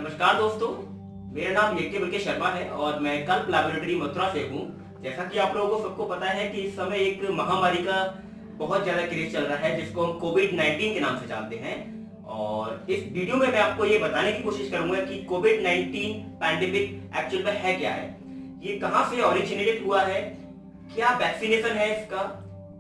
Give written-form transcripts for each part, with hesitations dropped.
नमस्कार दोस्तों, मेरा नाम यज्ञ शर्मा है और मैं कल्प लैबोरेटरी मथुरा से हूँ। जैसा कि आप लोगों को सबको पता है कि इस समय एक महामारी का बहुत ज्यादा क्रेज चल रहा है जिसको हम कोविड-19 के नाम से जानते हैं। और इस वीडियो में मैं आपको ये बताने की कोशिश करूंगा कि कोविड-19 पैंडेमिक एक्चुअल में है क्या है, ये कहाँ से ओरिजिनेटेड हुआ है, क्या वैक्सीनेशन है इसका,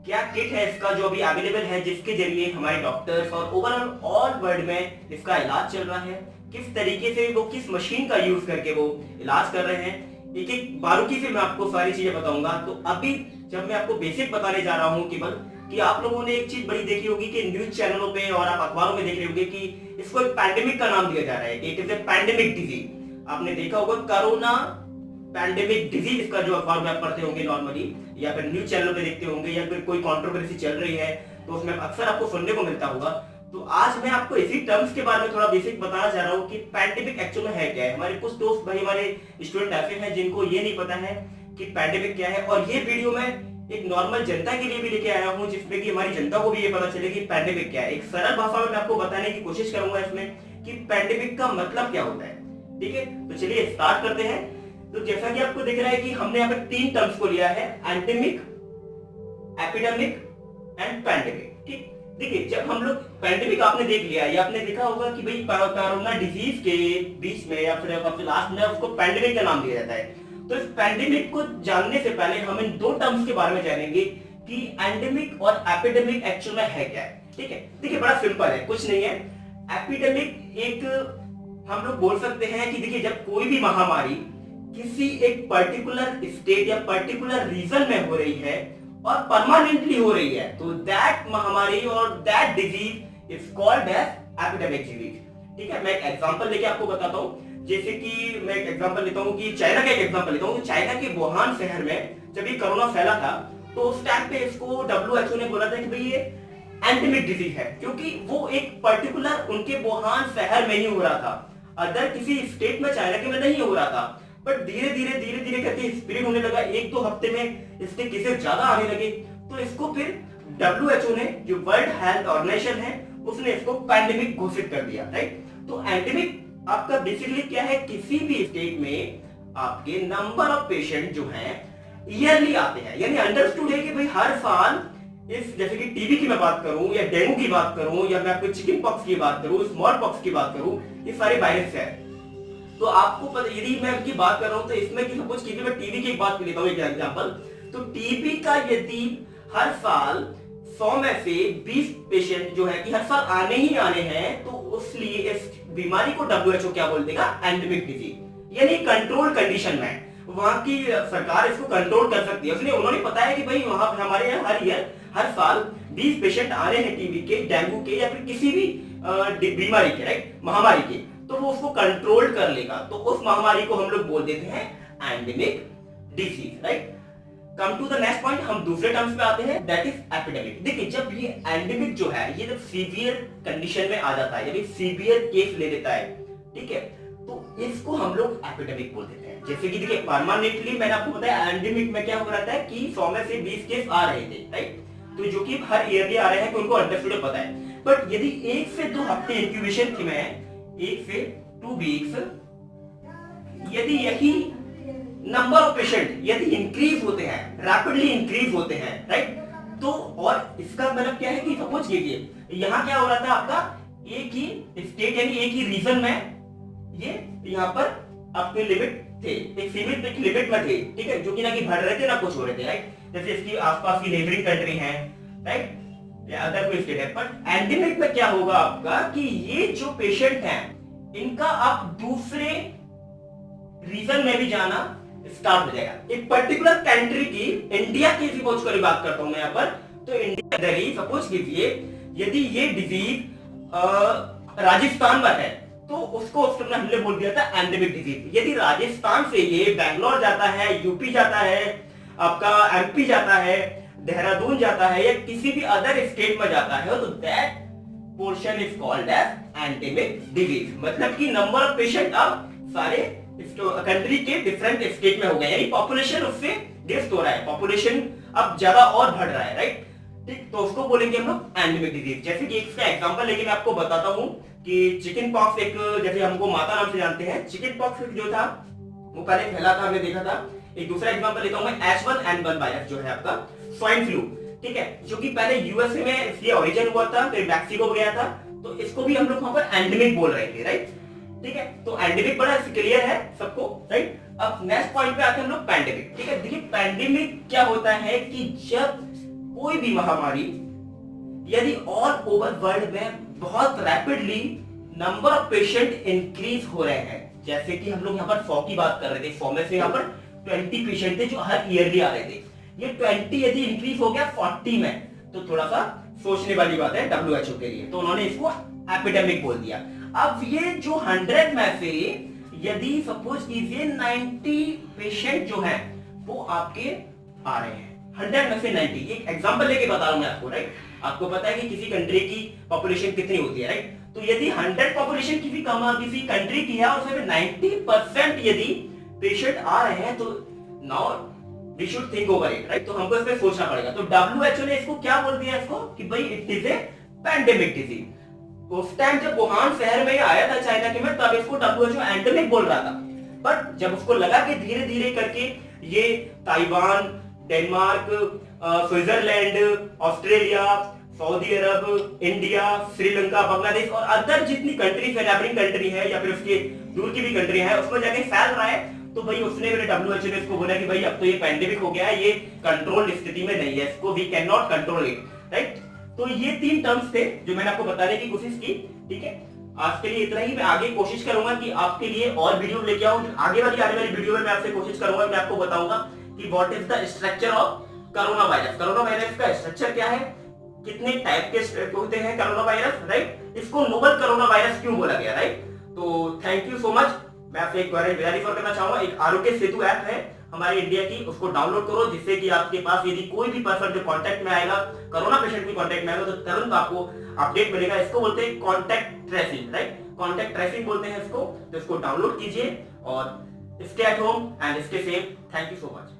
क्या किट है इसका जो अभी अवेलेबल है जिसके जरिए हमारे डॉक्टर्स और ओवरऑल ऑल वर्ल्ड में इसका इलाज चल रहा है, किस तरीके से वो किस मशीन का यूज करके वो इलाज कर रहे हैं, एक एक बारीकी से मैं आपको सारी चीजें बताऊंगा। तो अभी जब मैं आपको बेसिक बताने जा रहा हूँ केवल कि आप लोगों ने एक चीज बड़ी देखी होगी कि न्यूज चैनलों पे और आप अखबारों में देख रहे होंगे कि इसको एक पैंडेमिक का नाम दिया जा रहा है। It is a pandemic disease. आपने देखा होगा कोरोना पैंडेमिक डिजीज, इसका जो अखबार में आप पढ़ते होंगे नॉर्मली या फिर न्यूज चैनलों पे देखते होंगे या फिर कोई कंट्रोवर्सी चल रही है तो उसमें अक्सर आपको सुनने को मिलता होगा। तो आज मैं आपको इसी टर्म्स के बारे में थोड़ा बेसिक बताना चाह रहा हूँ कि पैंडेमिक एक्चुअल में है क्या है। हमारे कुछ दोस्त भाई हमारे स्टूडेंट ऐसे हैं जिनको ये नहीं पता है कि पैंडेमिक क्या है, और ये वीडियो में एक नॉर्मल जनता के लिए भी लेके आया हूँ जिसमें कि हमारी जनता को भी ये पता चले कि पैंडेमिक क्या है। एक सरल भाषा में मैं आपको बताने की कोशिश करूंगा इसमें कि पैंडेमिक का मतलब क्या होता है। ठीक है, तो चलिए स्टार्ट करते हैं। तो जैसा कि आपको दिख रहा है कि हमने यहाँ पे तीन टर्म्स को लिया है, एंडेमिक, एपिडेमिक एंड पैंडेमिक। ठीक, देखिए जब हम लोग पैंडेमिक आपने देख लिया या आपने देखा होगा कि भाई कोरोना डिजीज के बीच में या फिर लास्ट में उसको पैंडेमिक का नाम दिया जाता है। तो इस पैंडेमिक को जानने से पहले हम इन दो टर्म्स के बारे में जानेंगे कि एंडेमिक और एपिडेमिक एक्चुअल में है क्या है। ठीक है, देखिए बड़ा सिंपल है, कुछ नहीं है। एपिडेमिक एक हम लोग बोल सकते हैं कि देखिए जब कोई भी महामारी किसी एक पर्टिकुलर स्टेट या पर्टिकुलर रीजन में हो रही है और परमानेंटली हो रही है तो दैट महामारी और that disease is called as epidemic disease. ठीक है, मैं एक एग्जांपल लेके आपको बताता हूं। जैसे कि मैं एक एग्जांपल लेता हूं कि चाइना का एक एग्जांपल लेता हूं। चाइना के वुहान शहर में जब ये कोरोना फैला था तो उस टाइम पे इसको WHO ने बोला था कि भाई ये एंडेमिक डिजीज है, क्योंकि वो एक पर्टिकुलर उनके वुहान शहर में ही हो रहा था, अदर किसी स्टेट में चाइना के में नहीं हो रहा था। बट धीरे धीरे करके स्प्रेड होने लगा, एक दो हफ्ते में इसके केसेस ज्यादा आने लगे। तो इसको फिर WHO ने, जो वर्ल्ड हेल्थ ऑर्गेनाइजेशन है, उसने इसको पैंडेमिक घोषित कर दिया। राइट, तो एंडेमिक आपका बेसिकली क्या है, किसी भी स्टेट में आपके नंबर ऑफ पेशेंट जो हैं ईयरली आते हैं, यानी अंडरस्टूड है कि भाई हर साल इस, जैसे कि टीबी की मैं बात करूं या डेंगू की बात करूं या मैं आपको चिकन पॉक्स की बात करूं, स्मॉल पॉक्स की बात करूं, ये सारे वायरस है। तो आपको पता, यदि मैं उनकी बात कर रहा हूं तो इसमें कि सपोज कीजिए मैं टीबी की एक बात लेता हूं एक एग्जांपल। तो टीबी का यदि हर साल 100 में से 20 पेशेंट जो है कि हर साल आने ही आने हैं तो इसलिए इस बीमारी को WHO क्या बोल देगा, एंडेमिक डिजीज, यानी कंट्रोल कंडीशन में वहां की सरकार इसको कंट्रोल कर सकती है। उसने उन्होंने पता है कि भाई वहां हमारे यहाँ हर साल 20 पेशेंट आ रहे हैं टीबी के, डेंगू के या फिर किसी भी बीमारी के, राइट, महामारी के, तो वो उसको कंट्रोल कर लेगा। तो उस महामारी को हम लोग बोल देते हैं endemic disease. Right, come to the next point, हम दूसरे टर्म्स पे आते हैं, दैट इज एपिडेमिक। देखिए जब ये एंडेमिक जो है ये जब सीवियर कंडीशन में आ जाता है, यानी सीवियर केस ले लेता है, ठीक है, तो इसको हम लोग एपिडेमिक बोल देते हैं। जैसे कि देखिए परमानेंटली मैंने आपको बताया एंडेमिक में क्या हो रहा था कि 100 में से 20 केस आ रहे थे, राइट, तो जो कि हर ईयरली आ रहे हैं, उनको अंडरस्टूड पता है। बट यदि 1 से 2 हफ्ते इंक्यूबेशन की में 1 से 2 वीक्स यदि यही नंबर ऑफ पेशेंट यदि इंक्रीज होते हैं, रैपिडली इंक्रीज होते हैं, राइट, तो और इसका मतलब क्या है कि सपोज कीजिए यहाँ क्या हो रहा था, आपका एक ही स्टेट यानी एक ही रीजन में ये यहाँ पर अपने लिमिट थे, एक सीमित एक लिमिट में थे, ठीक है, जो कि ना कि बढ़ रहे थे ना कुछ हो रहे थे, राइट, जैसे इसकी आसपास की नेबरिंग कंट्री है, राइट, या अदर कोई स्टेट है। पर एंडेमिक में क्या होगा आपका कि ये जो पेशेंट हैं इनका आप दूसरे रीजन में भी जाना स्टार्ट हो जाएगा। एक पर्टिकुलर कंट्री की, इंडिया की सपोज करी बात करता हूं मैं यहाँ पर, तो इंडिया अंदर ही सपोज कीजिए यदि ये डिजीज राजस्थान में है तो उसको उस समय हमने बोल दिया था एंडेमिक डिजीज। यदि राजस्थान से ये बैंगलोर जाता है, यूपी जाता है, आपका एमपी जाता है, देहरादून जाता है या किसी भी अदर स्टेट में जाता है तो that portion is called as endemic disease. मतलब कि नंबर ऑफ पेशेंट अब सारे कंट्री के डिफरेंट स्टेट में हो गए, यानी पॉपुलेशन उससे डिस्ट हो रहा है, पॉपुलेशन अब ज्यादा और बढ़ रहा है, राइट, ठीक, तो उसको बोलेंगे हम लोग एंडेमिक डिजीज। जैसे कि इसका एग्जांपल लेके मैं आपको बताता हूं। कि चिकन पॉक्स एक, जैसे हमको माता नाम से जानते हैं, चिकन पॉक्स जो था वो पहले फैला था, हमने देखा था। एक दूसरा एग्जांपल लेता हूं मैं, H1N1 वायरस जो है आपका स्वाइन फ्लू, ठीक है, जो कि पहले यूएसए में इसलिए ओरिजिन हुआ था, फिर मैक्सिको गया था, तो इसको भी हम लोग वहां पर एंडेमिक बोल रहे थे, राइट। ठीक है, तो एंडेमिक बड़ा क्लियर है सबको, राइट। अब नेक्स्ट पॉइंट पे आते हैं हम लोग पैंडेमिक, ठीक है। देखिए पैंडेमिक क्या होता है कि जब कोई भी महामारी यदि ऑल ओवर वर्ल्ड में बहुत rapidly number of patient increase हो रहे हैं, जैसे कि हम लोग यहाँ पर 100 की बात कर रहे थे, 100 में से यहाँ पर 20 पेशेंट थे जो हर ईयरली आ रहे थे, ये 20 यदि इंक्रीज हो गया 40 में, तो थोड़ा सा सोचने वाली बात है WHO के लिए, तो उन्होंने इसको एपिडेमिक बोल दिया। अब ये जो 100 में से यदि सपोज कीजिए 90 पेशेंट जो हैं वो आपके आ रहे हैं, 100 में से 90, एक एग्जांपल लेके बता रहा हूं मैं आपको, राइट। आपको पता है कि किसी कंट्री की पॉपुलेशन कितनी होती है, राइट। तो यदि 100 पॉपुलेशन किसी कंट्री की है और उसमें 90% यदि पेशेंट आ रहे हैं, तो now we should think over it, right. तो हमको इस पे सोचना पड़ेगा। तो WHO ने इसको क्या बोल दिया इसको कि भाई it is a pandemic disease. उस टाइम जब वुहान शहर में आया था चाइना के में, तब इसको WHO एंडेमिक बोल रहा था, बट जब उसको लगा कि धीरे धीरे करके ये Taiwan, Denmark, Switzerland, Australia, Saudi Arab, India, Sri Lanka, Bangladesh और अदर जितनी कंट्रीज है, नेबरिंग कंट्री है या फिर उसके दूर की भी कंट्री है, उसमें जाके फैल रहा है, तो भाई उसने WHO ने इसको बोला कि भाई अब तो ये पैंडेमिक हो गया है, ये कंट्रोल स्थिति में नहीं है, इसको we can not control it, right. तो ये 3 टर्म्स थे जो मैंने आपको बताने की कोशिश की, ठीक है। आज के लिए इतना ही। मैं आगे कोशिश करूंगा कि आपके लिए और वीडियो लेके आऊं। आने वाली वीडियो में मैं आपसे कोशिश करूंगा कि आपको बताऊंगा कि what is the structure of corona virus. Corona virus का स्ट्रक्चर क्या है, कितने टाइप के होते हैं कोरोना वायरस, राइट। इसको नोवल कोरोना वायरस क्यों बोला गया, राइट। तो थैंक यू सो मच। मैं आपसे एक बार रिफर करना चाहूंगा, एक आरोग्य सेतु ऐप है हमारे इंडिया की, उसको डाउनलोड करो, जिससे कि आपके पास यदि कोई भी पर्सन जो कांटेक्ट में आएगा, कोरोना पेशेंट की कांटेक्ट में आएगा, तो तुरंत आपको अपडेट मिलेगा। इसको बोलते हैं contact tracing, right, contact tracing बोलते हैं इसको। तो इसको डाउनलोड कीजिए और stay at home and stay safe. Thank you so much.